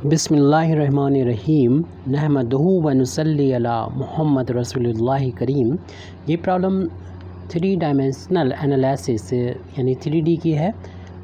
बिस्मिल्लाहिर्रहमानिर्रहीम नहमदुहु व नुसल्ली अला मुहम्मद रसूलुल्लाह करीम। ये प्रॉब्लम 3 डायमेंशनल एनालिसिस यानी 3D की है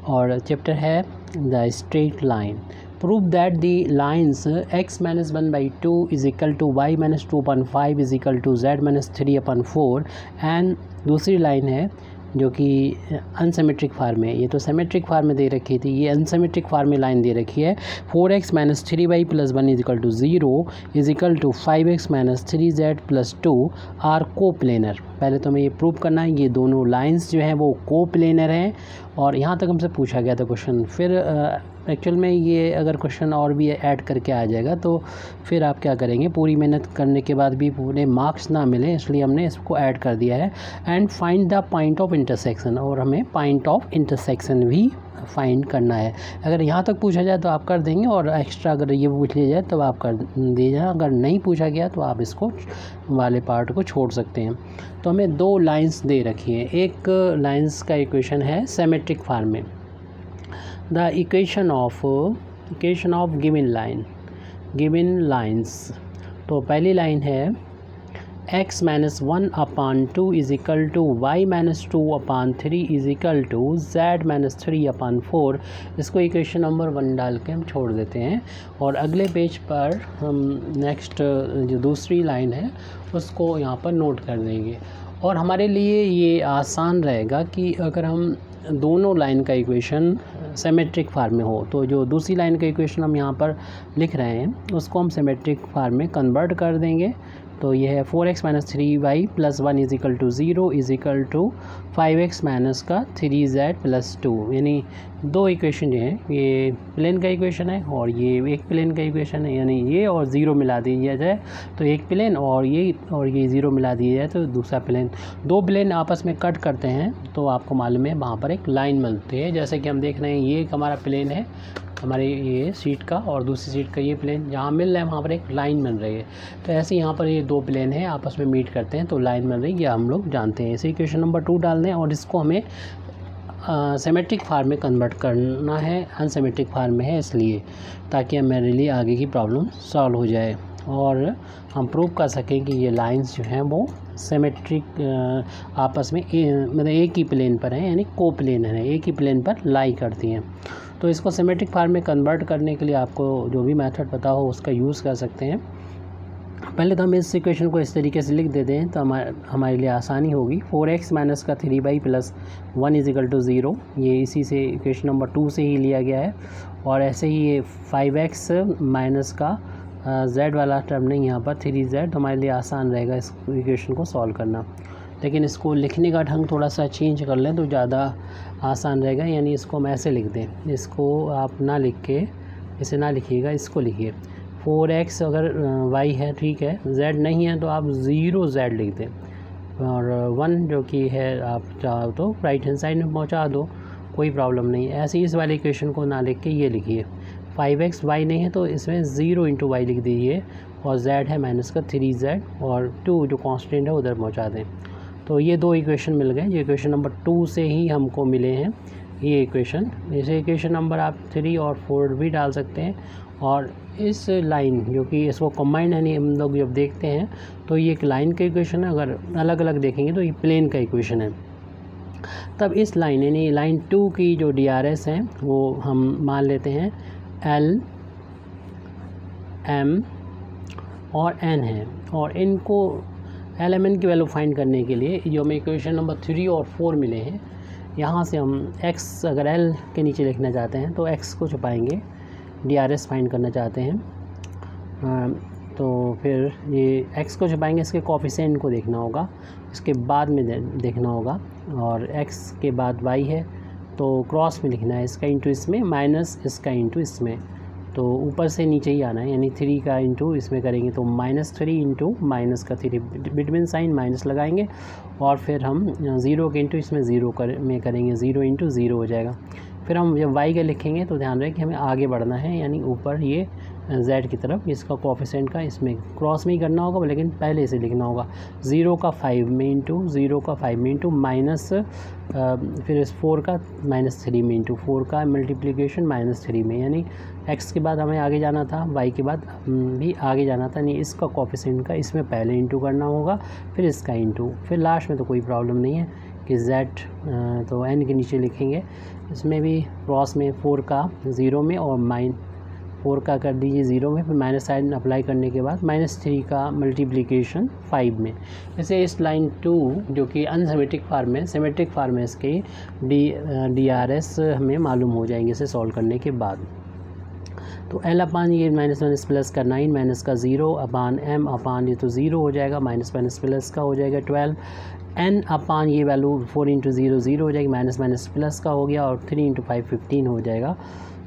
और चैप्टर है the straight line. Prove that the lines x-1/2 is equal to y-2/5 is equal to z-3/4 and दूसरी लाइन है जो कि अनसिमेट्रिक फार्म है। ये तो सिमेट्रिक फार्म में दे रखी थी, ये अनसिमेट्रिक फार्म में लाइन दे रखी है। 4x - 3y + 1 is equal to 0 is equal to 5x - 3z + 2 are coplanar. पहले तो हमें ये प्रूव करना है ये दोनों लाइंस जो हैं वो कोप्लेनर हैं और यहाँ तक हमसे पूछा गया था क्वेश्चन। फिर एक्चुअल में ये अगर क्वेश्चन और भी ऐड करके आ जाएगा तो फिर आप क्या करेंगे, पूरी मेहनत करने के बाद भी पूरे मार्क्स ना मिले, इसलिए हमने इसको ऐड कर दिया है। And find the point of intersection, और हमें पॉइंट ऑफ इंटरसेक्शन भी फाइंड करना है। अगर यहाँ तक पूछा जाए तो आप कर देंगे और एक्स्ट्रा अगर ये पूछ लिया जाए तो आप कर दीजिए। अगर नहीं पूछा गया तो आप इसको वाले पार्ट को छोड़ सकते हैं। तो हमें 2 लाइंस दे रखी हैं। एक लाइंस का इक्वेशन है सिमेट्रिक फॉर्म में। The equation of given lines. तो पहली लाइन है x - 1/2 is equal to y - 2/3 is equal to z - 3/4। इसको इक्वेशन नंबर 1 डाल के हम छोड़ देते हैं और अगले पेज पर हम नेक्स्ट जो दूसरी लाइन है उसको यहाँ पर नोट कर देंगे। और हमारे लिए ये आसान रहेगा कि अगर हम दोनों लाइन का इक्वेशन सिमेट्रिक फार्म में हो तो जो दूसरी लाइन का इक्वेशन हम यहाँ पर लिख रहे हैं उसको हम सिमेट्रिक फार्म में कन्वर्ट कर देंगे। तो ये है 4x - 3y + 1 is equal to 0 is equal to 5x - 3z + 2। यानी 2 इक्वेशन जो है ये प्लेन का इक्वेशन है और ये एक प्लेन का इक्वेशन है। यानी ये और 0 मिला दिया जाए तो एक प्लेन और ये 0 मिला दिया जाए तो दूसरा प्लेन। 2 प्लेन आपस में कट करते हैं तो आपको मालूम है वहाँ पर एक लाइन बनती है। जैसे कि हम देख रहे हैं ये एक हमारा प्लेन है हमारे ये सीट का और दूसरी सीट का ये प्लेन जहाँ मिल रहा है वहाँ पर एक लाइन बन रही है। तो ऐसे यहाँ पर ये 2 प्लेन है आपस में मीट करते हैं तो लाइन बन रही है, यह हम लोग जानते हैं। इसे इक्वेशन नंबर 2 डाल दें और इसको हमें सिमेट्रिक फार्म में कन्वर्ट करना है, अनसिमेट्रिक फार्म में है इसलिए, ताकि हमारे लिए आगे की प्रॉब्लम सॉल्व हो जाए और हम प्रूव कर सकें कि ये लाइंस जो हैं वो सिमेट्रिक आपस में मतलब एक ही प्लेन पर हैं, यानी कोप्लेनर है, एक ही प्लेन पर लाई करती हैं। तो इसको सिमेट्रिक फार्म में कन्वर्ट करने के लिए आपको जो भी मेथड पता हो उसका यूज़ कर सकते हैं। पहले तो हम इस इक्वेशन को इस तरीके से लिख देते हैं तो हमारे लिए आसानी होगी। 4x - 3y + 1 is equal to 0, ये इसी से इक्वेशन नंबर 2 से ही लिया गया है। और ऐसे ही ये 5x माइनस का z वाला टर्म नहीं यहाँ पर 3z, तो हमारे लिए आसान रहेगा इस इक्वेशन को सॉल्व करना। लेकिन इसको लिखने का ढंग थोड़ा सा चेंज कर लें तो ज़्यादा आसान रहेगा। यानी इसको हम ऐसे लिख दें, इसको आप ना लिख के इसे ना लिखिएगा, इसको लिखिए 4x अगर y है ठीक है, z नहीं है तो आप 0z लिख दें और 1 जो कि है आप चाहो तो राइट हैंड साइड में पहुंचा दो, कोई प्रॉब्लम नहीं। ऐसे ही इस वाले इक्वेशन को ना लिख के ये लिखिए 5x y नहीं है तो इसमें 0 × y लिख दीजिए और z है -3z और 2 जो कांस्टेंट है उधर पहुंचा दें। तो ये 2 इक्वेशन मिल गए, ये इक्वेशन नंबर 2 से ही हमको मिले हैं ये इक्वेशन। इसे इक्वेशन नंबर आप 3 और 4 भी डाल सकते हैं। और इस लाइन जो कि इसको कंबाइंड यानी हम लोग जब देखते हैं तो ये एक लाइन का इक्वेशन है, अगर अलग अलग देखेंगे तो ये प्लेन का इक्वेशन है। तब इस लाइन यानी लाइन 2 की जो DRS हैं वो हम मान लेते हैं L, M और N है। और इनको L, M, N की वैल्यू फाइंड करने के लिए जो हमें इक्वेशन नंबर 3 और 4 मिले हैं, यहाँ से हम x अगर L के नीचे लिखना चाहते हैं तो x को छुपाएंगे, DRS फाइंड करना चाहते हैं तो फिर ये x को छुपाएंगे, इसके कोफिशिएंट को देखना होगा, इसके बाद में देखना होगा। और x के बाद y है तो क्रॉस में लिखना है, इसका इंटू इसमें माइनस इसका इंटू इसमें, तो ऊपर से नीचे ही आना है। यानी 3 का इंटू इसमें करेंगे तो -3 × माइनस का 3, बिटवीन साइन माइनस लगाएंगे और फिर हम 0 के इंटू इसमें 0 में करेंगे, 0 × 0 हो जाएगा। फिर हम जब y का लिखेंगे तो ध्यान रहे कि हमें आगे बढ़ना है, यानी ऊपर ये z की तरफ, इसका कोफिशिएंट का इसमें क्रॉस में ही करना होगा, लेकिन पहले से लिखना होगा 0 का 5 में इंटू 0 का 5 में इंटू माइनस फिर इस 4 का -3 में इंटू 4 का मल्टीप्लिकेशन -3 में, यानी x के बाद हमें आगे जाना था, y के बाद भी आगे जाना था, यानी इसका कोफिशिएंट का इसमें पहले इंटू करना होगा, फिर इसका इंटू, फिर लास्ट में तो कोई प्रॉब्लम नहीं है कि z तो n के नीचे लिखेंगे, इसमें भी क्रॉस में 4 का 0 में और 4 का कर दीजिए 0 में, फिर माइनस साइन अप्लाई करने के बाद -3 का मल्टीप्लिकेशन 5 में। जैसे इस लाइन 2 जो कि अनसिमेट्रिक फार्म है, सिमेट्रिक फार्म है, इसके DRS हमें मालूम हो जाएंगे इसे सॉल्व करने के बाद। तो L अपान ये -1 प्लस का 9 माइनस का 0 अपान M अपान ये तो 0 हो जाएगा, माइनस प्लस का हो जाएगा 12, n अपान ये वैल्यू 4 इंटू 0 0 हो जाएगी, माइनस प्लस का हो गया, और 3 इंटू 5 15 हो जाएगा।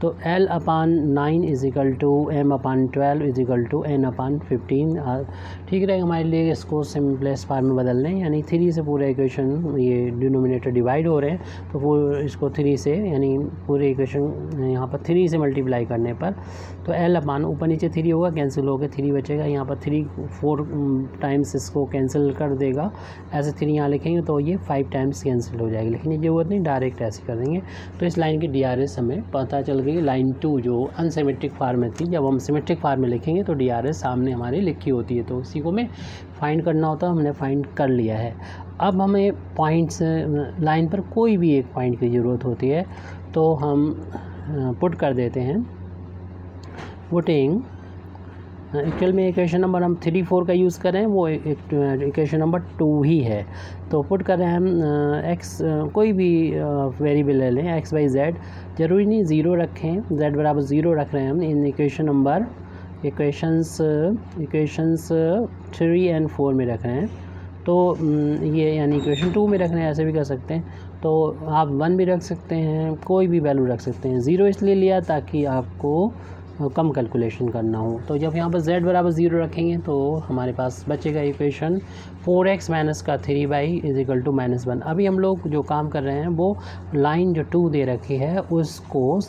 तो L upon 9 is equal to M upon 12 is equal to N upon 15 ठीक रहेगा हमारे लिए इसको सिंपलेस्ट फार्म में बदल लें, यानी 3 से पूरे इक्वेशन ये डिनोमिनेटर डिवाइड हो रहे हैं, तो वो इसको 3 से, यानी पूरे इक्वेशन यहाँ पर 3 से मल्टीप्लाई करने पर तो L अपान ऊपर नीचे 3 होगा, कैंसिल हो गया, 3 बचेगा, यहाँ पर 3 4 टाइम्स इसको कैंसिल कर देगा, ऐसे 3 यहाँ लिखेंगे तो ये 5 टाइम्स कैंसिल हो जाएगी, लेकिन ये ज़रूरत नहीं, डायरेक्ट ऐसे कर देंगे। तो इस लाइन की DRS हमें पता चल गई। लाइन 2 जो अनसिमेट्रिक फार्म में थी, जब हम सिमेट्रिक फार्म में लिखेंगे तो DRS सामने हमारी लिखी होती है, तो उसी को हमें फाइंड करना होता है, हमने फाइंड कर लिया है। अब हमें पॉइंट्स लाइन पर कोई भी एक पॉइंट की ज़रूरत होती है तो हम पुट कर देते हैं, पुटिंग एक्चुअल में इक्वेशन नंबर हम 3 4 का यूज़ कर रहे हैं, वो इक्वेशन नंबर 2 ही है, तो पुट कर रहे हैं हम x कोई भी वेरिएबल ले लें, x बाई z, ज़रूरी नहीं 0 रखें, z बराबर 0 रख रहे हैं हम इन इक्वेशंस 3 एंड 4 में रख रहे हैं, तो ये यानी इक्वेशन 2 में रख रहे हैं, ऐसे भी कर सकते हैं, तो आप 1 भी रख सकते हैं, कोई भी वैल्यू रख सकते हैं। 0 इसलिए लिया ताकि आपको कम कैलकुलेशन करना हो, तो जब यहाँ पर z बराबर 0 रखेंगे तो हमारे पास बचेगा इक्वेशन 4x माइनस का 3y इज इक्वल टू -1। अभी हम लोग जो काम कर रहे हैं वो लाइन जो 2 दे रखी है उसको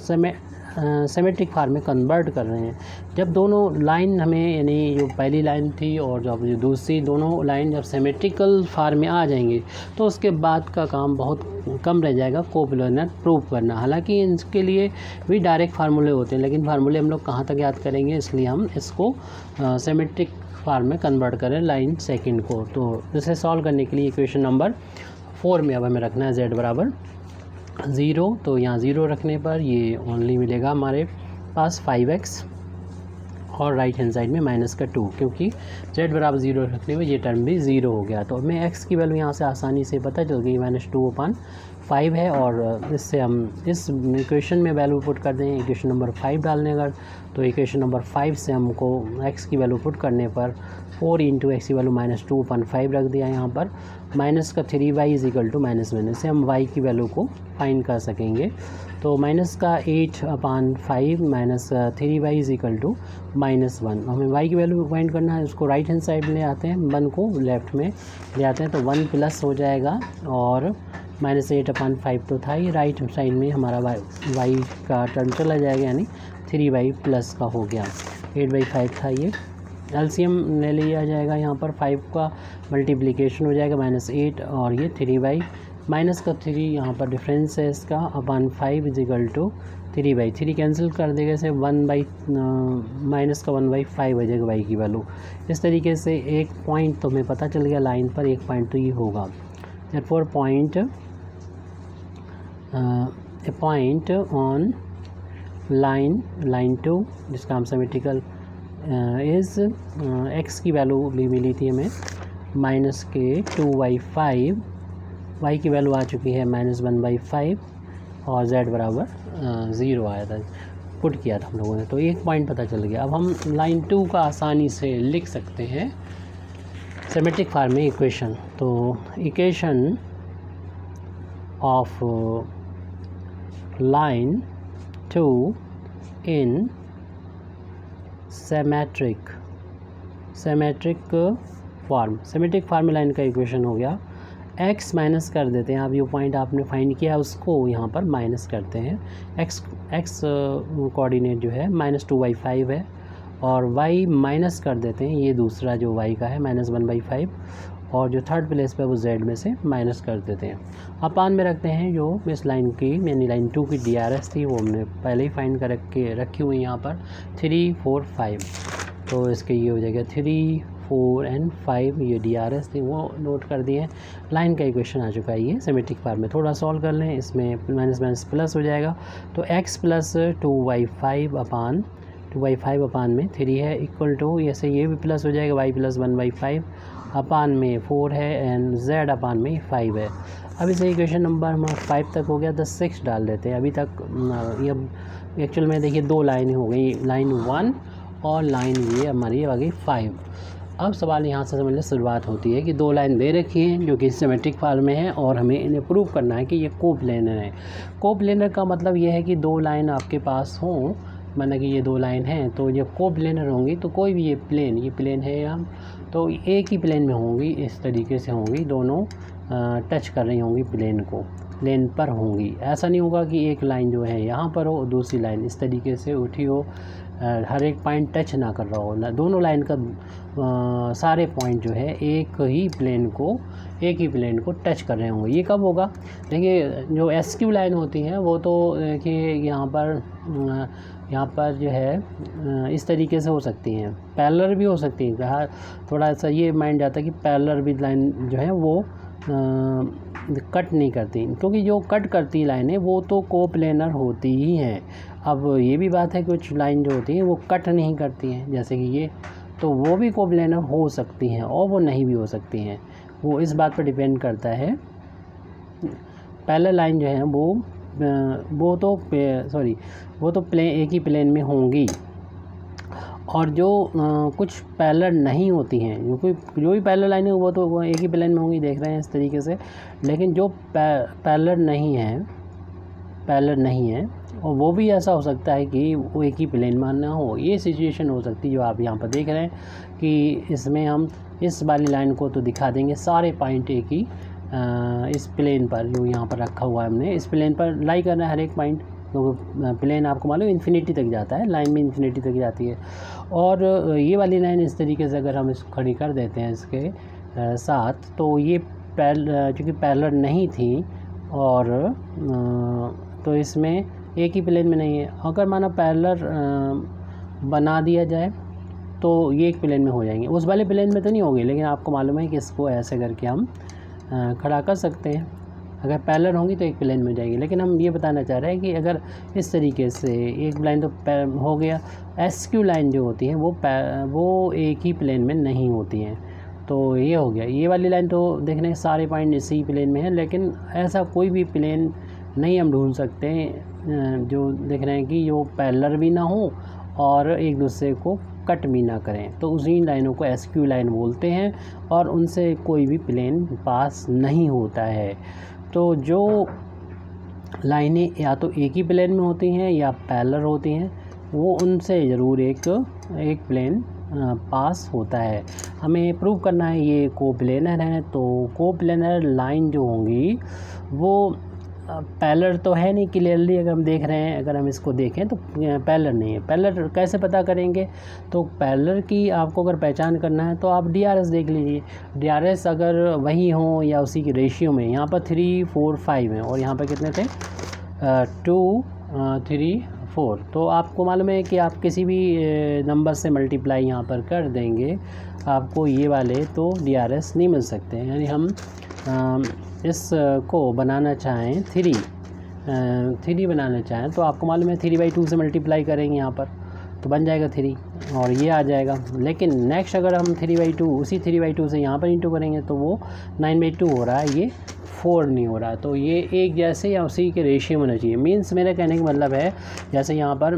सिमेट्रिक फार्म में कन्वर्ट कर रहे हैं। जब दोनों लाइन हमें, यानी जो पहली लाइन थी और जब जो दूसरी, दोनों लाइन जब सिमेट्रिकल फार्म में आ जाएंगे तो उसके बाद का काम बहुत कम रह जाएगा कोप्लानर प्रूव करना। हालांकि इसके लिए भी डायरेक्ट फार्मूले होते हैं, लेकिन फार्मूले हम लोग कहाँ तक याद करेंगे, इसलिए हम इसको सिमेट्रिक फार्म में कन्वर्ट करें लाइन सेकेंड को। तो इसे सॉल्व करने के लिए इक्वेशन नंबर 4 में अब हमें रखना है z बराबर 0, तो यहाँ 0 रखने पर ये ओनली मिलेगा हमारे पास 5x और राइट हैंड साइड में माइनस का 2, क्योंकि z बराबर 0 रखने में ये टर्म भी 0 हो गया। तो हमें x की वैल्यू यहाँ से आसानी से पता चल गई, -2/5 है, और इससे हम इस इक्वेशन में वैल्यू पुट कर दें, इक्वेशन नंबर 5 डालने अगर, तो इक्वेशन नंबर 5 से हमको x की वैल्यू पुट करने पर 4 इंटू एक्स की वैल्यू -2/5 रख दिया यहाँ पर, माइनस का 3y इज इक्वल टू -1, इससे हम y की वैल्यू को फाइंड कर सकेंगे। तो माइनस का 8/5 minus 3y is equal to -1, हमें y की वैल्यू फाइंड करना है, उसको राइट हैंड साइड में ले आते हैं, 1 को लेफ्ट में ले आते हैं, तो 1 प्लस हो जाएगा, और -8/5 तो था ही, राइट साइड में हमारा y का टर्म चला जाएगा, यानी 3y प्लस का हो गया, 8/5 था ये, एलसीएम ले लिया जाएगा, यहाँ पर 5 का मल्टीप्लिकेशन हो जाएगा -8 और ये 3y, माइनस का 3 यहाँ पर डिफरेंस है इसका, अपान 5 इज इक्वल टू 3/3 कैंसिल कर देगा, इसे माइनस का 1/5 हो जाएगा y की वैल्यू। इस तरीके से एक पॉइंट तो हमें पता चल गया लाइन पर, एक पॉइंट तो ये होगा, therefore a point on line 2 जिसका हम सिमेट्रिकल इज़ x की वैल्यू भी मिली थी हमें माइनस के 2/5, y की वैल्यू आ चुकी है -1/5 और z बराबर 0 आया था, पुट किया था हम लोगों ने, तो एक पॉइंट पता चल गया। अब हम लाइन 2 का आसानी से लिख सकते हैं सिमेट्रिक फार्म में इक्वेशन। तो equation of line 2 in symmetric form, symmetric form में लाइन का इक्वेशन हो गया x माइनस कर देते हैं। आप जो पॉइंट आपने फाइंड किया उसको यहाँ पर माइनस करते हैं। x कोऑर्डिनेट जो है -2/5 है और y माइनस कर देते हैं, ये दूसरा जो y का है -1/5, और जो थर्ड प्लेस पे वो z में से माइनस कर देते हैं। अपान में रखते हैं जो इस लाइन की यानी लाइन 2 की DRS थी वो हमने पहले ही फाइंड कर रखी हुई यहाँ पर 3, 4, 5। तो इसके ये हो जाएगा 3, 4 एंड 5, ये DRS थी वो नोट कर दिए। लाइन का इक्वेशन आ चुका है ये सिमेट्रिक फॉर्म में। थोड़ा सॉल्व कर लें, इसमें माइनस माइनस प्लस हो जाएगा। तो x प्लस 2/5 अपान में 3 है इक्वल टू, ऐसे ये भी प्लस हो जाएगा y प्लस 1/5 अपान में 4 है एंड z अपान में 5 है। अब इसे इक्वेशन नंबर हमारा 5 तक हो गया, 6 डाल देते हैं। अभी तक ये एक्चुअल में देखिए 2 लाइनें हो गई, लाइन 1 और लाइन ये हमारी आ गई 5। अब सवाल यहाँ से समझ लें शुरुआत होती है कि 2 लाइन दे रखी हैं जो कि सिमेट्रिक फॉर्म में है और हमें इन्हें प्रूव करना है कि ये कोप्लेनर है। कोप्लेनर का मतलब ये है कि 2 लाइन आपके पास हों, माना कि ये 2 लाइन हैं तो ये कोप्लेनर होंगी। तो कोई भी ये प्लेन है यहाँ, तो एक ही प्लेन में होंगी, इस तरीके से होंगी, दोनों टच कर रही होंगी प्लेन पर होंगी। ऐसा नहीं होगा कि एक लाइन जो है यहाँ पर हो दूसरी लाइन इस तरीके से उठी हो, हर एक पॉइंट टच ना कर रहा हो ना, दोनों लाइन का सारे पॉइंट जो है एक ही प्लेन को टच कर रहे होंगे। ये कब होगा? देखिए जो SQ लाइन होती हैं वो तो देखिए यहाँ पर जो है इस तरीके से हो सकती हैं, पैरेलल भी हो सकती हैं। थोड़ा सा ये माइंड जाता है कि पैरेलल भी लाइन जो है वो कट नहीं करती, क्योंकि जो कट करती लाइनें वो तो कोप्लेनर होती ही हैं। अब ये भी बात है कि कुछ लाइन जो होती हैं वो कट नहीं करती हैं, जैसे कि ये, तो वो भी कोप्लेनर हो सकती हैं और वो नहीं भी हो सकती हैं। वो इस बात पर डिपेंड करता है। पैरेलल लाइन जो है वो तो एक ही प्लेन में होंगी, और जो कुछ पैरेलल नहीं होती हैं, जो भी पैरेलल लाइन है वो एक ही प्लेन में होंगी, देख रहे हैं इस तरीके से। लेकिन जो पैरेलल नहीं है और वो भी ऐसा हो सकता है कि वो एक ही प्लेन में ना हो, ये सिचुएशन हो सकती है जो आप यहाँ पर देख रहे हैं कि इसमें हम इस वाली लाइन को तो दिखा देंगे सारे पॉइंट एक ही इस प्लेन पर जो यहाँ पर रखा हुआ है हमने, इस प्लेन पर लाई करना है हर एक पॉइंट, क्योंकि प्लेन आपको मालूम इन्फिनिटी तक जाता है, लाइन भी इन्फिनिटी तक जाती है। और ये वाली लाइन इस तरीके से अगर हम इसको खड़ी कर देते हैं इसके साथ, तो ये चूँकि पैरेलल नहीं थी और तो इसमें एक ही प्लेन में नहीं है। अगर माना पैरेलल बना दिया जाए तो ये एक प्लेन में हो जाएंगे, उस वाले प्लेन में तो नहीं होंगे, लेकिन आपको मालूम है कि इसको ऐसे करके हम खड़ा कर सकते हैं। अगर पैरेलल होंगी तो एक प्लेन में जाएगी, लेकिन हम ये बताना चाह रहे हैं कि अगर इस तरीके से एक लाइन तो हो गया, SQ लाइन जो होती है वो एक ही प्लेन में नहीं होती हैं। तो ये हो गया, ये वाली लाइन तो देखने सारे पॉइंट इसी प्लेन में है, लेकिन ऐसा कोई भी प्लेन नहीं हम ढूंढ सकते जो देख रहे हैं कि जो पैरेलल भी ना हो और एक दूसरे को कट भी ना करें, तो उसी लाइनों को SQ लाइन बोलते हैं और उनसे कोई भी प्लेन पास नहीं होता है। तो जो लाइनें या तो एक ही प्लेन में होती हैं या पैरेलल होती हैं, वो उनसे ज़रूर एक प्लेन पास होता है। हमें प्रूव करना है ये कोप्लेनर है, तो कोप्लेनर लाइन जो होंगी वो पैरेलल तो है नहीं क्लियरली, अगर हम देख रहे हैं, अगर हम इसको देखें तो पैरेलल नहीं है। पैरेलल कैसे पता करेंगे? तो पैरेलल की आपको अगर पहचान करना है तो आप DRS देख लीजिए। DRS अगर वही हो या उसी की रेशियो में, यहाँ पर 3, 4, 5 हैं और यहाँ पर कितने थे 2, 3, 4, तो आपको मालूम है कि आप किसी भी नंबर से मल्टीप्लाई यहाँ पर कर देंगे, आपको ये वाले तो DRS नहीं मिल सकते। यानी हम इस को बनाना चाहें 3 बनाना चाहें तो आपको मालूम है 3/2 से मल्टीप्लाई करेंगे यहाँ पर तो बन जाएगा 3 और ये आ जाएगा। लेकिन नेक्स्ट अगर हम 3/2 उसी 3/2 से यहाँ पर इंटू करेंगे तो वो 9/2 हो रहा है, ये 4 नहीं हो रहा। तो ये एक जैसे या उसी के रेशियो में होना चाहिए। मीन्स मेरा कहने का मतलब है जैसे यहाँ पर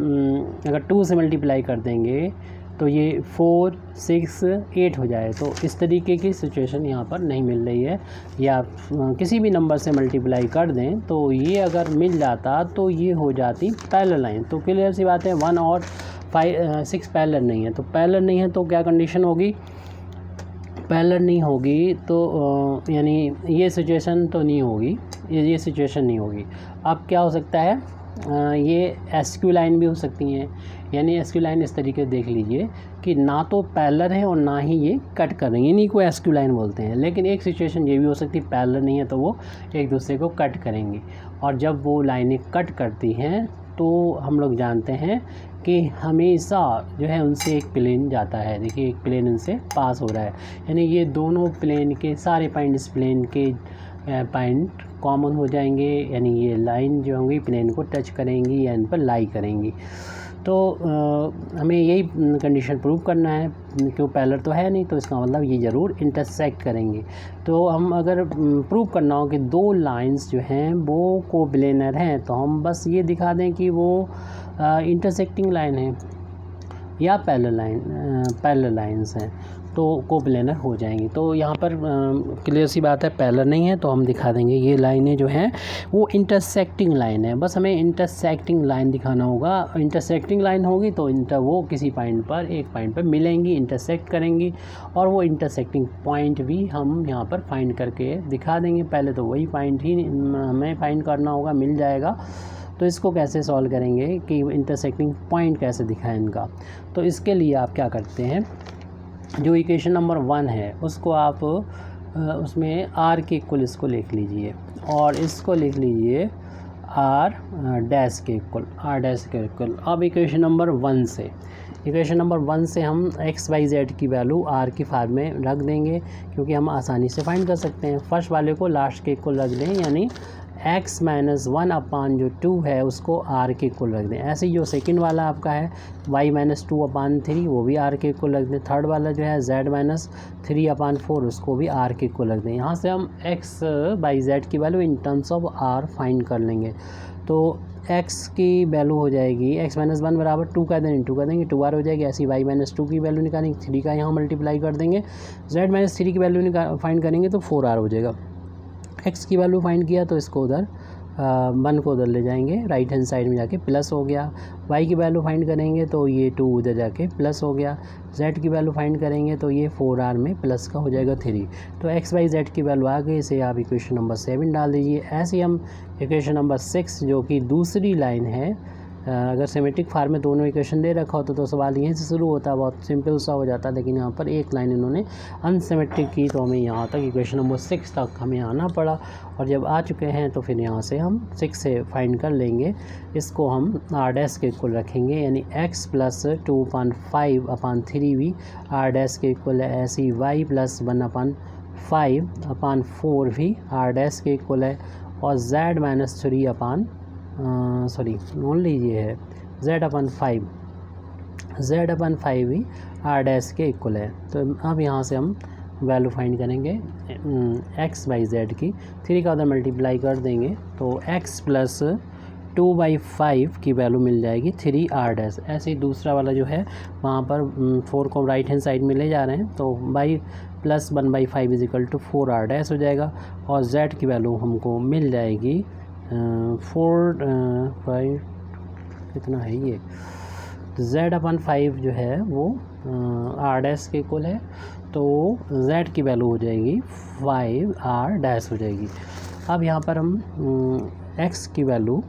अगर 2 से मल्टीप्लाई कर देंगे तो ये 4, 6, 8 हो जाए, तो इस तरीके की सिचुएशन यहाँ पर नहीं मिल रही है। या किसी भी नंबर से मल्टीप्लाई कर दें तो ये अगर मिल जाता तो ये हो जाती पैरेलल लाइन। तो क्लियर सी बात है 1 और 6 पैरेलल नहीं है, तो पैरेलल नहीं है तो क्या कंडीशन होगी? पैरेलल नहीं होगी तो यानी ये सिचुएशन तो नहीं होगी, ये सिचुएशन नहीं होगी। अब क्या हो सकता है, ये एसक्यू लाइन भी हो सकती हैं। यानी एसक्यू लाइन इस तरीके से देख लीजिए कि ना तो पैरेलल है और ना ही ये कट कर रही है, इन्हीं को एसक्यू लाइन बोलते हैं। लेकिन एक सिचुएशन ये भी हो सकती है, पैरेलल नहीं है तो वो एक दूसरे को कट करेंगी, और जब वो लाइनें कट करती हैं तो हम लोग जानते हैं कि हमेशा जो है उनसे एक प्लेन जाता है। देखिए एक प्लेन उनसे पास हो रहा है, यानी ये दोनों प्लेन के सारे पॉइंट इस प्लेन के पॉइंट कॉमन हो जाएंगे, यानी ये लाइन जो होंगी प्लेन को टच करेंगी या इन पर लाई करेंगी। तो हमें यही कंडीशन प्रूव करना है, क्यों पैरेलल तो है नहीं, तो इसका मतलब ये ज़रूर इंटरसेक्ट करेंगे। तो हम अगर प्रूव करना हो कि दो लाइंस जो हैं वो कोप्लेनर हैं, तो हम बस ये दिखा दें कि वो इंटरसेक्टिंग लाइन है या पैरेलल लाइंस हैं, तो कोप्लेनर हो जाएंगी। तो यहाँ पर क्लियर सी बात है, पैरेलल नहीं है तो हम दिखा देंगे ये लाइनें जो हैं वो इंटरसेक्टिंग लाइन है। बस हमें इंटरसेक्टिंग लाइन दिखाना होगा। इंटरसेक्टिंग लाइन होगी तो वो किसी पॉइंट पर, एक पॉइंट पर मिलेंगी, इंटरसेक्ट करेंगी, और वो इंटरसेक्टिंग पॉइंट भी हम यहाँ पर फाइंड करके दिखा देंगे। पहले तो वही पॉइंट ही हमें फाइंड करना होगा, मिल जाएगा। तो इसको कैसे सॉल्व करेंगे कि इंटरसेक्टिंग पॉइंट कैसे दिखाएं इनका। तो इसके लिए आप क्या करते हैं, जो इक्वेशन नंबर 1 है उसको आप उसमें r के इक्वल इसको लिख लीजिए, और इसको लिख लीजिए r डैश के इक्वल। अब इक्वेशन नंबर 1 से हम x y z की वैल्यू r की फॉर्म में रख देंगे, क्योंकि हम आसानी से फाइंड कर सकते हैं। फर्स्ट वाले को लास्ट के इक्वल रख दें, यानी x माइनस 1 अपान जो 2 है उसको r के इक्वल रख दें। ऐसे ही जो सेकंड वाला आपका है y माइनस 2 अपान 3 वो भी r के इक्वल रख दें। थर्ड वाला जो है z माइनस 3 अपान 4 उसको भी r के इक्वल रख दें। यहाँ से हम x बाई z की value in terms of r find कर लेंगे। तो x की वैल्यू हो जाएगी x माइनस 1 बराबर 2 का दें इंटू कर देंगे, 2r हो जाएगी। ऐसी y माइनस 2 की वैल्यू निकालेंगे, 3 का यहाँ मल्टीप्लाई कर देंगे। z माइनस 3 की वैल्यू फाइंड करेंगे तो 4r हो जाएगा। x की वैल्यू फाइंड किया तो इसको उधर 1 को उधर ले जाएंगे, राइट हैंड साइड में जाके प्लस हो गया। y की वैल्यू फाइंड करेंगे तो ये 2 उधर जाके प्लस हो गया। z की वैल्यू फाइंड करेंगे तो ये 4r में प्लस का हो जाएगा 3। तो x y z की वैल्यू आ गई, इसे आप इक्वेशन नंबर 7 डाल दीजिए। ऐसे ही हम इक्वेशन नंबर 6 जो कि दूसरी लाइन है, अगर सिमेट्रिक फॉर्म में दोनों इक्वेशन दे रखा होता तो सवाल यहीं से शुरू होता, बहुत सिंपल सा हो जाता। लेकिन यहाँ पर एक लाइन इन्होंने अनसिमेट्रिक की, तो हमें यहाँ तक इक्वेशन नंबर 6 तक हमें आना पड़ा। और जब आ चुके हैं तो फिर यहाँ से हम 6 से फाइंड कर लेंगे। इसको हम r डैश के इक्वल रखेंगे, यानी x प्लस 2/5 अपान 3v r डैश के इक्वल है। ऐसे ही y प्लस 1/5 अपान 4 भी r डैश के इक्वल है। और z माइनस 3 अपान ओनली ये है z अपन 5 भी r डैश के इक्वल है। तो अब यहाँ से हम वैल्यू फाइंड करेंगे x बाई z की, 3 का उधर मल्टीप्लाई कर देंगे तो x प्लस 2/5 की वैल्यू मिल जाएगी 3r डैश। ऐसे ही दूसरा वाला जो है वहाँ पर 4 को राइट हैंड साइड में ले जा रहे हैं, तो y plus 1/5 is equal to 4r dash हो जाएगा। और z की वैल्यू हमको मिल जाएगी 4/5 कितना है ये, z अपन 5 जो है वो r डैश के इक्वल है, तो z की वैल्यू हो जाएगी 5r डैश हो जाएगी। अब यहाँ पर हम x की वैल्यू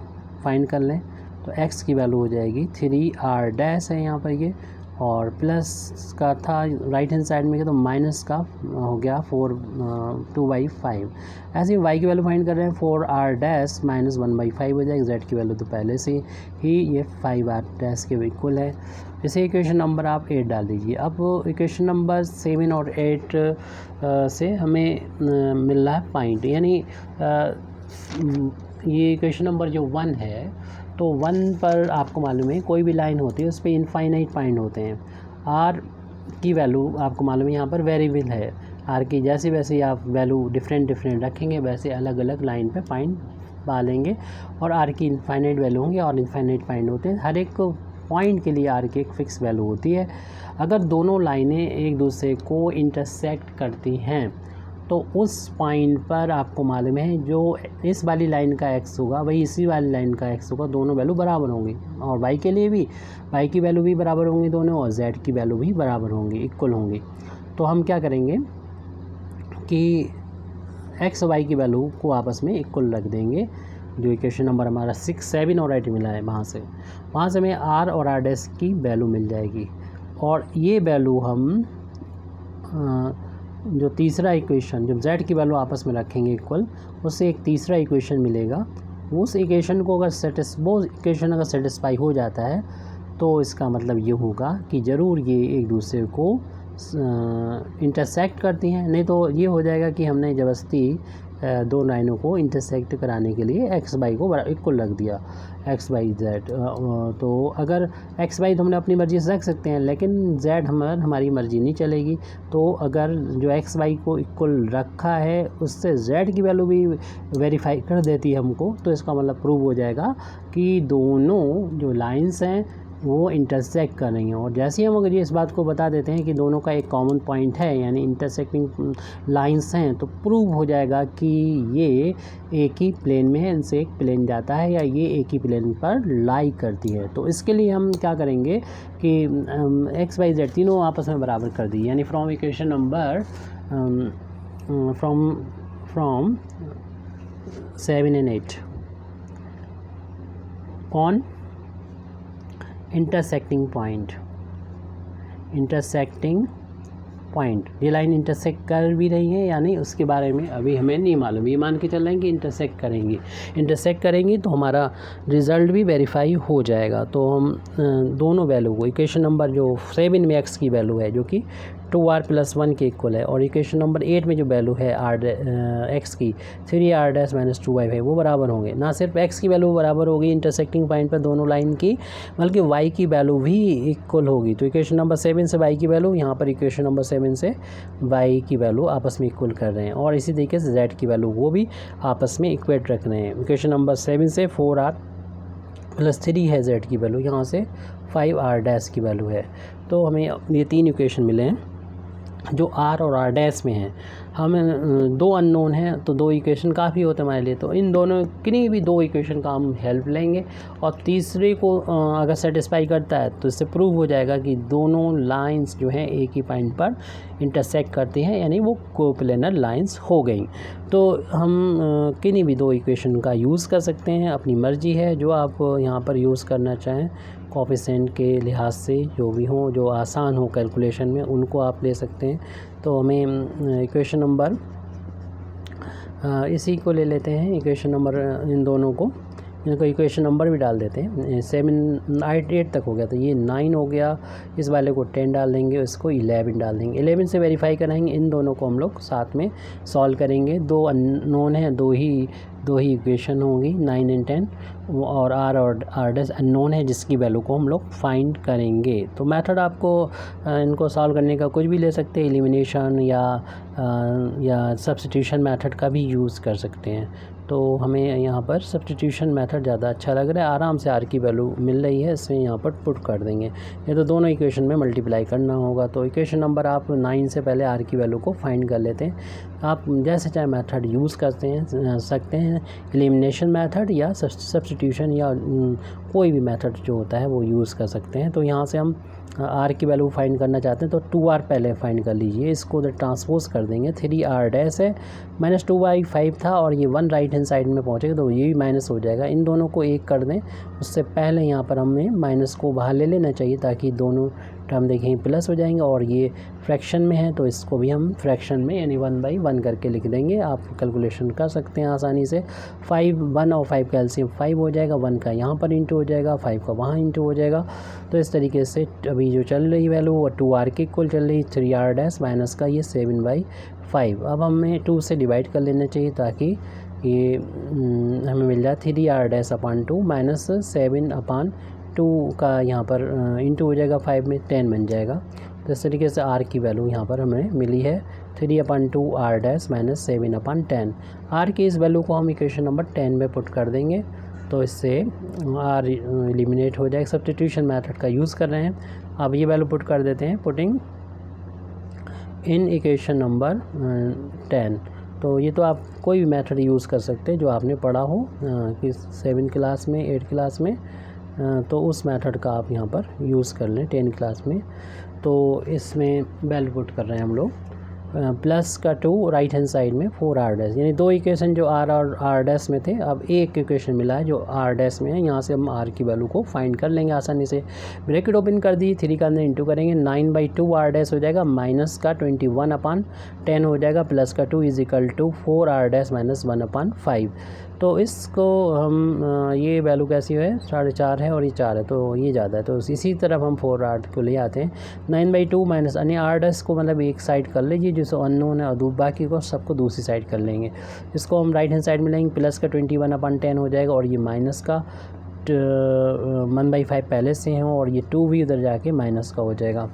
फाइंड कर लें, तो x की वैल्यू हो जाएगी 3r डैश है यहाँ पर ये, और प्लस का था राइट हैंड साइड में तो माइनस का हो गया 2/5। ऐसे ही y की वैल्यू फाइंड कर रहे हैं, 4r डैश माइनस 1/5 हो जाएगी। z की वैल्यू तो पहले से ही ये 5r डैश के इक्वल है। इसे इक्वेशन नंबर आप 8 डाल दीजिए। अब इक्वेशन नंबर 7 और 8 से हमें मिल रहा है पॉइंट, यानी ये इक्वेशन नंबर जो 1 है, तो 1 पर आपको मालूम है कोई भी लाइन होती है उस पर इनफाइनाइट पॉइंट होते हैं। r की वैल्यू आपको मालूम है यहाँ पर वेरिएबल है, r की जैसे वैसे आप वैल्यू डिफरेंट रखेंगे वैसे अलग अलग लाइन पे पॉइंट पा लेंगे, और r की इनफाइनाइट वैल्यू होंगी और इनफाइनाइट पॉइंट होते हैं। हर एक पॉइंट के लिए r की एक फ़िक्स वैल्यू होती है। अगर दोनों लाइनें एक दूसरे को इंटरसेक्ट करती हैं तो उस पॉइंट पर आपको मालूम है जो इस वाली लाइन का x होगा वही इसी वाली लाइन का x होगा, दोनों वैल्यू बराबर होंगी। और y के लिए भी y की वैल्यू भी बराबर होंगी दोनों, और z की वैल्यू भी बराबर होंगी, इक्वल होंगी। तो हम क्या करेंगे, कि एक्स वाई की वैल्यू को आपस में इक्वल रख देंगे। जो इक्वेशन नंबर हमारा 6, 7 और 8 मिला है वहाँ से हमें आर और आर डैश की वैल्यू मिल जाएगी। और ये वैल्यू हम जो तीसरा इक्वेशन जब z की वैल्यू आपस में रखेंगे इक्वल, उससे एक तीसरा इक्वेशन मिलेगा। उस इक्वेशन को अगर वो इक्वेशन अगर सेटिस्फाई हो जाता है तो इसका मतलब ये होगा कि ज़रूर ये एक दूसरे को इंटरसेक्ट करती हैं। नहीं तो ये हो जाएगा कि हमने ज़बरदस्ती दो लाइनों को इंटरसेक्ट कराने के लिए एक्स वाई को इक्वल रख दिया, एक्स वाई जेड। तो अगर एक्स वाई तो हमने अपनी मर्ज़ी से रख सकते हैं, लेकिन जेड हमारी मर्ज़ी नहीं चलेगी। तो अगर जो एक्स वाई को इक्वल रखा है उससे जेड की वैल्यू भी वेरीफाई कर देती है हमको, तो इसका मतलब प्रूव हो जाएगा कि दोनों जो लाइंस हैं वो इंटरसेक्ट कर रही हैं। और जैसे ही हम अगर ये इस बात को बता देते हैं कि दोनों का एक कॉमन पॉइंट है, यानी इंटरसेक्टिंग लाइंस हैं, तो प्रूव हो जाएगा कि ये एक ही प्लेन में है, इनसे एक प्लेन जाता है या ये एक ही प्लेन पर लाई करती है। तो इसके लिए हम क्या करेंगे कि एक्स वाई जेड तीनों आपस में बराबर कर दी, यानी from equation number from 7 and 8 on intersecting point ये लाइन इंटरसेक्ट कर भी रही है या नहीं उसके बारे में अभी हमें नहीं मालूम। ये मान के चल रहे हैं कि इंटरसेक्ट करेंगी तो हमारा रिज़ल्ट भी वेरीफाई हो जाएगा। तो हम दोनों वैल्यू को इक्वेशन नंबर जो 7 में एक्स की वैल्यू है जो कि 2r+1 के इक्वल है, और इक्वेशन नंबर 8 में जो वैल्यू है एक्स की 3r--2y है, वो बराबर होंगे। ना सिर्फ एक्स की वैल्यू बराबर होगी इंटरसेक्टिंग पॉइंट पर दोनों लाइन की, बल्कि वाई की वैल्यू भी इक्वल होगी। तो इक्वेशन नंबर 7 से वाई की वैल्यू, यहाँ पर इक्वेशन नंबर 7 से वाई की वैल्यू आपस में इक्वल कर रहे हैं। और इसी तरीके से जेड की वैल्यू वो भी आपस में इक्वेट रख रहे हैं। इक्वेशन नंबर 7 से 4r+3 है जेड की वैल्यू, यहाँ से 5r' की वैल्यू है। तो हमें ये तीन इक्वेशन मिले हैं जो आर और आर डैश में हैं। हमें दो अननोन हैं तो दो इक्वेशन काफ़ी होते हैं हमारे लिए। तो इन दोनों किन्हीं भी दो इक्वेशन का हम हेल्प लेंगे, और तीसरे को अगर सेटिस्फाई करता है तो इससे प्रूव हो जाएगा कि दोनों लाइंस जो हैं एक ही पॉइंट पर इंटरसेक्ट करती हैं, यानी वो कोप्लेनर लाइंस हो गई। तो हम किन्हीं भी दो इक्वेशन का यूज़ कर सकते हैं, अपनी मर्जी है जो आप यहाँ पर यूज़ करना चाहें। कोफिशिएंट के लिहाज से जो भी हो, जो आसान हो कैलकुलेशन में, उनको आप ले सकते हैं। तो हमें इक्वेशन नंबर इसी को ले लेते हैं, इक्वेशन नंबर इन दोनों को, इनको इक्वेशन नंबर भी डाल देते हैं। 7 8 तक हो गया, तो ये 9 हो गया, इस वाले को 10 डाल देंगे, इसको 11 डाल देंगे। 11 से वेरीफाई कराएंगे, इन दोनों को हम लोग साथ में सॉल्व करेंगे। दो अननोन है, दो ही इक्वेशन होंगी 9 और 10, और आर डैश अननोन है जिसकी वैल्यू को हम लोग फाइंड करेंगे। तो मेथड आपको इनको सॉल्व करने का कुछ भी ले सकते हैं, एलिमिनेशन या सब्स्टिट्यूशन मेथड का भी यूज़ कर सकते हैं। तो हमें यहाँ पर सब्स्टिट्यूशन मेथड ज़्यादा अच्छा लग रहा है, आराम से आर की वैल्यू मिल रही है, इसमें यहाँ पर पुट कर देंगे। ये तो दोनों इक्वेशन में मल्टीप्लाई करना होगा। तो इक्वेशन नंबर आप 9 से पहले आर की वैल्यू को फाइंड कर लेते हैं। आप जैसे चाहे मेथड यूज़ सकते हैं, एलिमिनेशन मेथड या सब्स्टिट्यूशन या कोई भी मेथड जो होता है वो यूज़ कर सकते हैं। तो यहाँ से हम आर की वैल्यू फाइंड करना चाहते हैं तो 2r पहले फाइंड कर लीजिए, इसको उधर ट्रांसपोज कर देंगे। 3r डैश है, -2y 5 था, और ये 1 राइट हैंड साइड में पहुँचेगा तो ये भी माइनस हो जाएगा। इन दोनों को एक कर दें, उससे पहले यहाँ पर हमें माइनस को बाहर ले लेना चाहिए ताकि दोनों टर्म देखें प्लस हो जाएंगे। और ये फ्रैक्शन में है तो इसको भी हम फ्रैक्शन में यानी 1/1 करके लिख देंगे। आप कैलकुलेशन कर सकते हैं आसानी से। 1 और 5 का एलसीएम 5 हो जाएगा, 1 का यहाँ पर इंटू हो जाएगा, 5 का वहाँ इंटू हो जाएगा। तो इस तरीके से अभी जो चल रही वैल्यू वो 2r के इक्वल चल रही, 3r डैश माइनस का ये 7/5। अब हमें 2 से डिवाइड कर लेना चाहिए ताकि ये हमें मिल जाए 3r डैश अपॉन 2 माइनस 7/2 का यहाँ पर इंटू हो जाएगा, 5 में 10 बन जाएगा। तो इस तरीके से r की वैल्यू यहाँ पर हमें मिली है 3/2 r डैश माइनस 7/10। r की इस वैल्यू को हम इक्वेशन नंबर 10 में पुट कर देंगे, तो इससे r एलिमिनेट हो जाएगा। सब्स्टिट्यूशन मेथड का यूज़ कर रहे हैं। अब ये वैल्यू पुट कर देते हैं, पुटिंग इन इक्वेशन नंबर 10। तो ये तो आप कोई भी मेथड यूज़ कर सकते हैं जो आपने पढ़ा हो कि 7 क्लास में, 8 क्लास में, तो उस मेथड का आप यहाँ पर यूज़ कर लें 10 क्लास में। तो इसमें वैल्यू पुट कर रहे हैं हम लोग प्लस का 2 राइट हैंड साइड में 4r', यानी दो इक्वेशन जो r और r' में थे, अब एक इक्वेशन मिला है जो r' में है। यहाँ से हम r की वैल्यू को फाइंड कर लेंगे आसानी से। ब्रैकेट ओपन कर दी, 3 का अंदर इंटू करेंगे, 9/2r' हो जाएगा, माइनस का 21/10 हो जाएगा, प्लस का 2 = 4r' - 1/5। तो इसको हम ये वैल्यू कैसी है, 4.5 है और ये 4 है, तो ये ज़्यादा है, तो इसी तरफ हम 4r को ले आते हैं। 9/2 माइनस यानी r' को मतलब एक साइड कर लीजिए जिसको अननोन है, और बाकी को सबको दूसरी साइड कर लेंगे। इसको हम राइट हैंड साइड में लेंगे, प्लस का 21/10 हो जाएगा, और ये माइनस का 1/5 पहले से है, और ये 2 भी उधर जाके माइनस का हो जाएगा।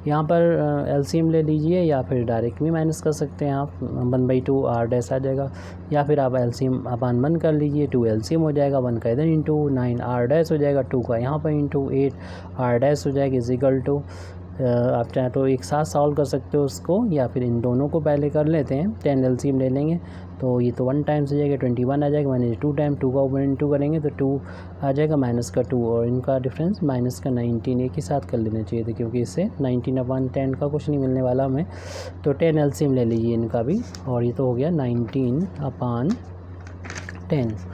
यहाँ पर एलसीएम ले लीजिए, या फिर डायरेक्ट भी माइनस कर सकते हैं आप, 1/2 r' आ जाएगा, या फिर आप एलसीएम अपान 1 कर लीजिए, 2 एलसीएम हो जाएगा, 1 का इधर इंटू 9r' हो जाएगा, 2 का यहाँ पर इंटू 8r' हो जाएगा, इजिकल टू आप चाहे तो एक साथ सॉल्व कर सकते हो उसको, या फिर इन दोनों को पहले कर लेते हैं। 10 एलसीएम ले लेंगे तो ये तो 1 टाइम्स हो जाएगा, 21 आ जाएगा, माइनस 2 टाइम 2 का ऊपर इंटू करेंगे तो 2 आ जाएगा, माइनस का 2 और इनका डिफरेंस माइनस का 19 एक ही साथ कर लेना चाहिए था, क्योंकि इससे 19/10 का कुछ नहीं मिलने वाला हमें। तो 10 एलसीएम ले लीजिए इनका भी, और ये तो हो गया 19/10।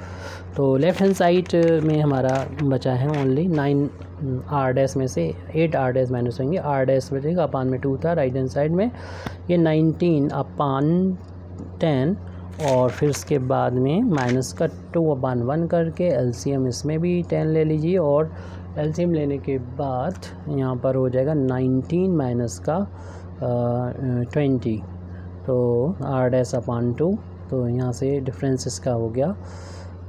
तो लेफ़्ट हैंड साइड में हमारा बचा है ओनली 9r' में से 8r' माइनस होंगे, r' बचेगा, अपान में 2 था राइट हैंड साइड में, ये 19/10, और फिर उसके बाद में माइनस का 2/1 करके एलसीएम इसमें भी 10 ले लीजिए, और एलसीएम लेने के बाद यहाँ पर हो जाएगा 19 माइनस का 20, तो r'/2, तो यहाँ से डिफरेंस इसका हो गया।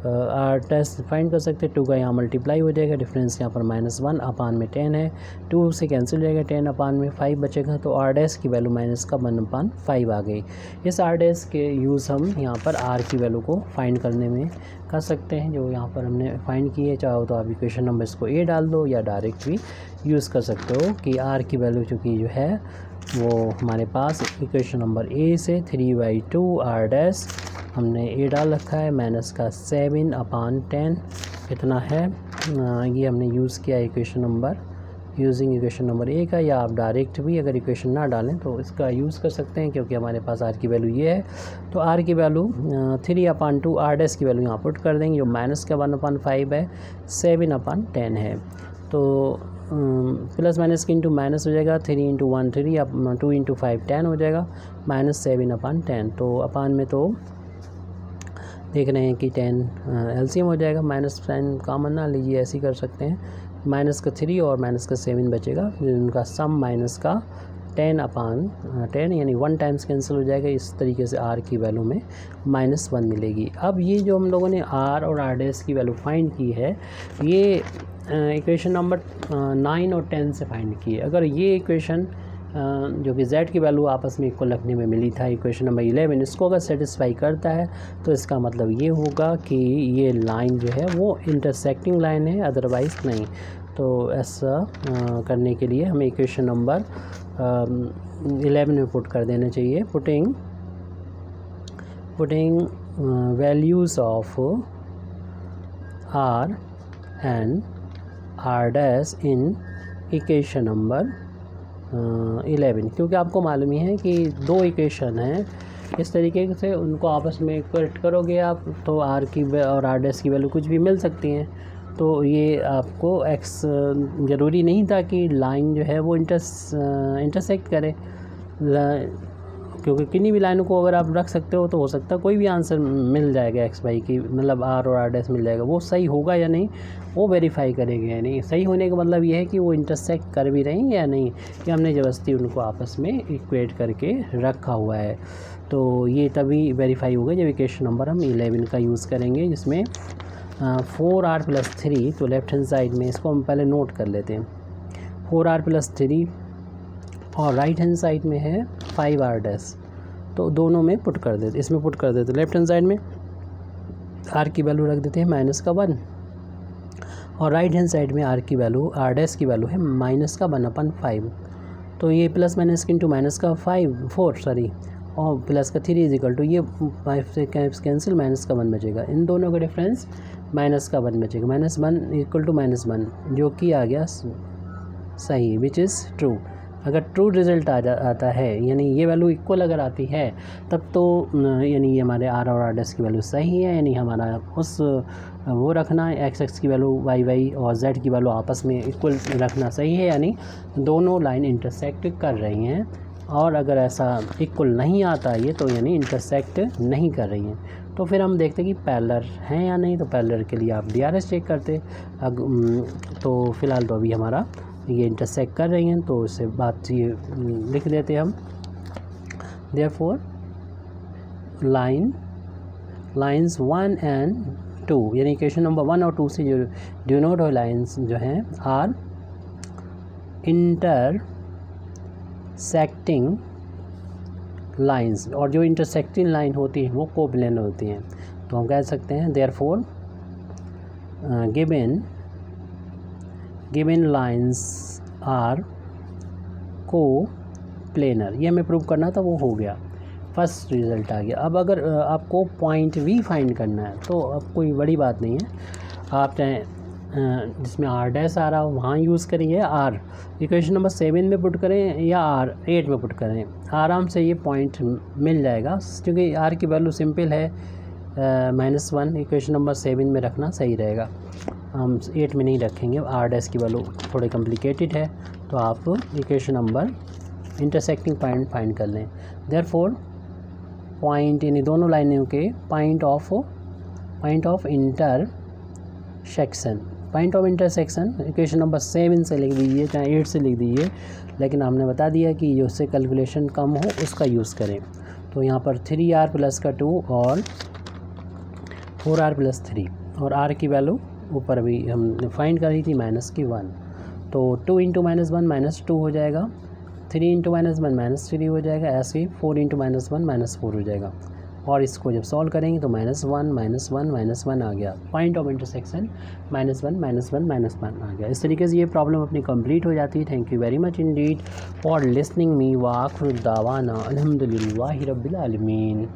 r' फाइंड कर सकते हैं, 2 का यहाँ मल्टीप्लाई हो जाएगा, डिफरेंस यहाँ पर -1 अपान में 10 है, 2 से कैंसिल हो जाएगा, 10 अपान में 5 बचेगा, तो r' की वैल्यू माइनस का 1/5 आ गई। इस r' के यूज़ हम यहाँ पर r की वैल्यू को फाइंड करने में कर सकते हैं, जो यहाँ पर हमने फाइंड की है। चाहो तो आप इक्वेशन नंबर इसको a डाल दो, या डायरेक्ट भी यूज़ कर सकते हो कि r की वैल्यू चूँकि जो है वो हमारे पास इक्वेशन नंबर a से 3/2 r' हमने a डाल रखा है, माइनस का 7/10 इतना है, ये हमने यूज़ किया equation number using equation number a का, या आप डायरेक्ट भी अगर इक्वेशन ना डालें तो इसका यूज़ कर सकते हैं, क्योंकि हमारे पास r की वैल्यू ये है। तो r की वैल्यू 3/2 r' की वैल्यू यहाँ पुट कर देंगे, जो माइनस का 1/5 है, 7/10 है, तो प्लस माइनस की इंटू माइनस हो जाएगा, 3 × 1 3, अब 2 × 5 10 हो जाएगा, -7/10, तो अपान में तो देख रहे हैं कि 10 एलसीएम हो जाएगा, माइनस साइन कॉमन ना लीजिए, ऐसे ही कर सकते हैं, माइनस का 3 और माइनस का 7 बचेगा, उनका सम माइनस का 10/10, यानी 1 टाइम्स कैंसिल हो जाएगा। इस तरीके से r की वैल्यू में -1 मिलेगी। अब ये जो हम लोगों ने r और r' की वैल्यू फाइंड की है, ये इक्वेशन नंबर 9 और 10 से फाइंड की है। अगर ये इक्वेशन जो कि z की वैल्यू आपस में इक्वल रखने में मिली था, इक्वेशन नंबर 11, इसको अगर सेटिस्फाई करता है तो इसका मतलब ये होगा कि ये लाइन जो है वो इंटरसेक्टिंग लाइन है, अदरवाइज़ नहीं। तो ऐसा करने के लिए हमें इक्वेशन नंबर 11 में पुट कर देना चाहिए, putting values of r and r' in equation number 11, क्योंकि आपको मालूम ही है कि दो इक्वेशन हैं, इस तरीके से उनको आपस में इक्वेट करोगे आप तो r की और r' की वैल्यू कुछ भी मिल सकती हैं। तो ये आपको x ज़रूरी नहीं था कि लाइन जो है वो इंटरसेक्ट करे, क्योंकि किन्हीं भी लाइनों को अगर आप रख सकते हो तो हो सकता है कोई भी आंसर मिल जाएगा x y की, मतलब r और r' मिल जाएगा। वो सही होगा या नहीं वो वेरीफाई करेंगे या नहीं, सही होने का मतलब ये है कि वो इंटरसेक्ट कर भी रही हैं या नहीं, कि हमने ज़बरदस्ती उनको आपस में इक्वेट करके रखा हुआ है। तो ये तभी वेरीफाई होगा जब इक्वेशन नंबर हम 11 का यूज़ करेंगे, जिसमें 4r + 3, तो लेफ़्ट हैंड साइड में इसको हम पहले नोट कर लेते हैं, 4r + 3, और राइट हैंड साइड में है 5r', तो दोनों में पुट कर देते, इसमें पुट कर देते। लेफ़्ट हैंड साइड में r की वैल्यू रख देते हैं -1, और राइट हैंड साइड में r' की वैल्यू है -1/5, तो ये प्लस माइनस इंटू माइनस का 4 और प्लस का 3 = ये 5 से कैंसिल, माइनस का 1 बचेगा, इन दोनों का डिफरेंस माइनस का 1 बचेगा, -1 = -1, जो कि आ गया सही, विच इज़ ट्रू। अगर ट्रू रिज़ल्ट आता है, यानी ये वैल्यू इक्वल अगर आती है, तब तो यानी ये हमारे आर और आर डैश की वैल्यू सही है, यानी हमारा उस वो रखना है एक्स एक्स की वैल्यू वाई वाई और जेड की वैल्यू आपस में इक्वल रखना सही है, यानी दोनों लाइन इंटरसेक्ट कर रही हैं। और अगर ऐसा इक्वल नहीं आता ये, तो यानी इंटरसेक्ट नहीं कर रही हैं। तो फिर हम देखते हैं कि पैरेलल हैं या नहीं। तो पैरेलल के लिए आप DRS चेक करते। तो फ़िलहाल तो अभी हमारा ये इंटरसेक्ट कर रही हैं, तो इससे बात ये लिख देते हम। देयरफॉर लाइन्स 1 एंड 2, यानी इक्वेशन नंबर 1 और 2 से जो डिनोट हो लाइन्स जो हैं आर इंटरसेक्टिंग लाइन्स, और जो इंटरसेक्टिंग लाइन होती है वो कोप्लेनर होती हैं। तो हम कह सकते हैं therefore given lines are coplanar. ये हमें प्रूव करना था, वो हो गया, फर्स्ट रिज़ल्ट आ गया। अब अगर आपको पॉइंट V फाइंड करना है, तो अब कोई बड़ी बात नहीं है, आप चाहे जिसमें R डैश आ रहा हो वहाँ यूज़ करेंगे, R इक्वेशन नंबर 7 में पुट करें या R 8 में पुट करें, आराम से ये पॉइंट मिल जाएगा, क्योंकि R की वैल्यू सिंपल है -1। इक्वेशन नंबर 7 में रखना सही रहेगा, हम 8 में नहीं रखेंगे। R डैश की वैल्यू थोड़ी कॉम्प्लिकेटेड है, तो आप equation number intersecting point find कर लें। देयरफॉर पॉइंट, यानी दोनों लाइनों के point of intersection equation number 7 से लिख दीजिए, चाहे 8 से लिख दीजिए, लेकिन हमने बता दिया कि जो उससे कैलकुलेशन कम हो उसका यूज़ करें। तो यहाँ पर 3R प्लस का 2 और 4R प्लस 3, और R की वैल्यू ऊपर अभी हमने फाइंड करी थी -1। तो 2 × -1 -2 हो जाएगा, 3 × -1 -3 हो जाएगा, ऐसे ही 4 × -1 -4 हो जाएगा। और इसको जब सॉल्व करेंगे तो -1 आ गया, पॉइंट ऑफ इंटरसेक्शन -1 आ गया। इस तरीके से ये प्रॉब्लम अपनी कंप्लीट हो जाती है। Thank you very much Indeed for listening me, व आखिर दावाना अल्हम्दुलिल्लाहि रब्बिल आलमीन।